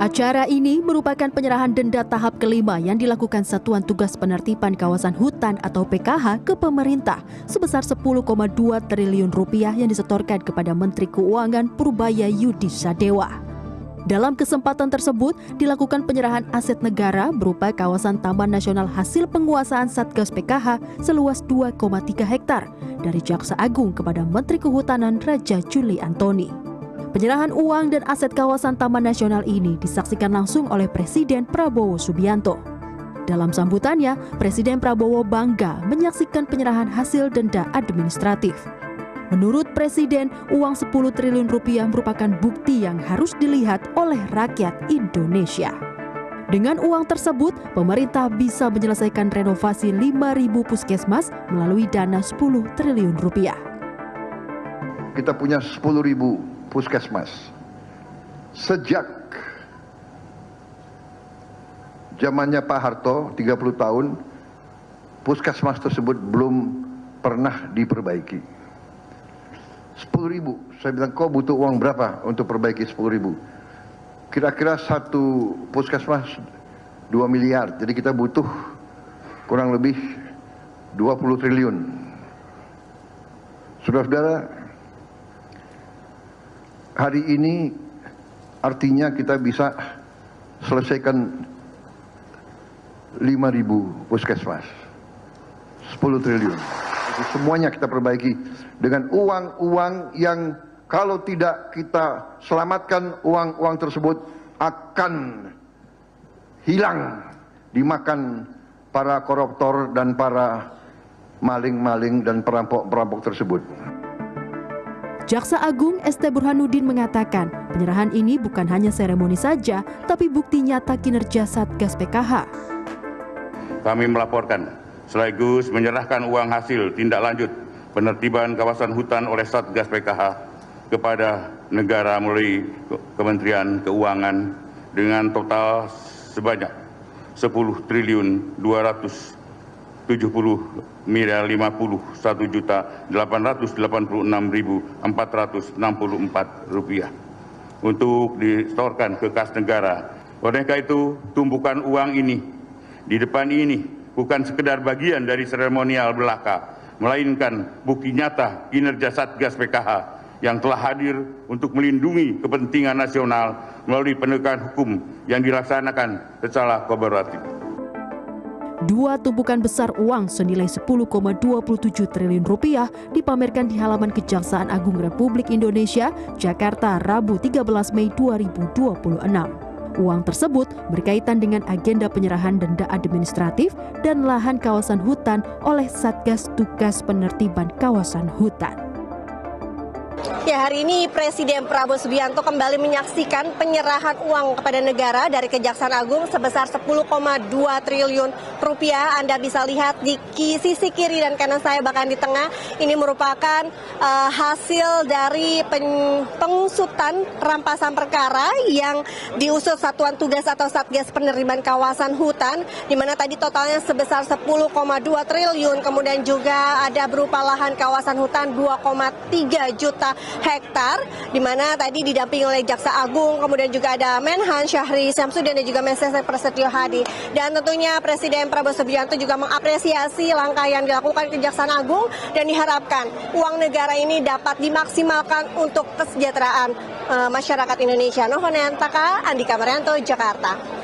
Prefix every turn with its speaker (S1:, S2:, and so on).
S1: Acara ini merupakan penyerahan denda tahap kelima yang dilakukan Satuan Tugas Penertiban Kawasan Hutan atau PKH ke pemerintah sebesar 10,2 triliun rupiah yang disetorkan kepada Menteri Keuangan Purbaya Yudi Sadewa. Dalam kesempatan tersebut, dilakukan penyerahan aset negara berupa kawasan Taman Nasional hasil penguasaan Satgas PKH seluas 2,3 hektar dari Jaksa Agung kepada Menteri Kehutanan Raja Juli Antoni. Penyerahan uang dan aset kawasan Taman Nasional ini disaksikan langsung oleh Presiden Prabowo Subianto. Dalam sambutannya, Presiden Prabowo bangga menyaksikan penyerahan hasil denda administratif. Menurut Presiden, uang 10 triliun rupiah merupakan bukti yang harus dilihat oleh rakyat Indonesia. Dengan uang tersebut, pemerintah bisa menyelesaikan renovasi 5.000 puskesmas melalui dana 10 triliun rupiah.
S2: Kita punya 10.000 puskesmas. Sejak zamannya Pak Harto 30 tahun, puskesmas tersebut belum pernah diperbaiki. 10.000, saya bilang kau butuh uang berapa untuk perbaiki 10.000? Kira-kira satu puskesmas 2 miliar, jadi kita butuh kurang lebih 20 triliun. Saudara-saudara, hari ini artinya kita bisa selesaikan 5.000 puskesmas, 10 triliun. Jadi semuanya kita perbaiki dengan uang-uang yang kalau tidak kita selamatkan, uang-uang tersebut akan hilang dimakan para koruptor dan para maling-maling dan perampok-perampok tersebut.
S1: Jaksa Agung ST Burhanuddin mengatakan penyerahan ini bukan hanya seremoni saja, tapi bukti nyata kinerja Satgas PKH.
S3: Kami melaporkan sekaligus menyerahkan uang hasil tindak lanjut penertiban kawasan hutan oleh Satgas PKH kepada negara melalui Kementerian Keuangan dengan total sebanyak 10 triliun 270 miliar 51.886.464 rupiah untuk disetorkan ke kas negara. Oleh karena itu, tumpukan uang ini di depan ini bukan sekedar bagian dari seremonial belaka, melainkan bukti nyata kinerja Satgas PKH yang telah hadir untuk melindungi kepentingan nasional melalui penegakan hukum yang dilaksanakan secara kolaboratif.
S1: Dua tumpukan besar uang senilai 10,27 triliun rupiah dipamerkan di halaman Kejaksaan Agung Republik Indonesia, Jakarta, Rabu 13 Mei 2026. Uang tersebut berkaitan dengan agenda penyerahan denda administratif dan lahan kawasan hutan oleh Satgas Tugas Penertiban Kawasan Hutan.
S4: Ya, hari ini Presiden Prabowo Subianto kembali menyaksikan penyerahan uang kepada negara dari Kejaksaan Agung sebesar 10,2 triliun rupiah. Anda bisa lihat di sisi kiri dan kanan saya, bahkan di tengah, ini merupakan hasil dari pengusutan rampasan perkara yang diusut Satuan Tugas atau Satgas Penertiban Kawasan Hutan, di mana tadi totalnya sebesar 10,2 triliun, kemudian juga ada berupa lahan kawasan hutan 2,3 juta hektar, di mana tadi didampingi oleh Jaksa Agung, kemudian juga ada Menhan Syahri Syamsuddin dan juga Mensesnek Prasetyo Hadi. Dan tentunya Presiden Prabowo Subianto juga mengapresiasi langkah yang dilakukan Kejaksaan Agung dan diharapkan uang negara ini dapat dimaksimalkan untuk kesejahteraan masyarakat Indonesia. Nohonantaka, Andika Marianto, Jakarta.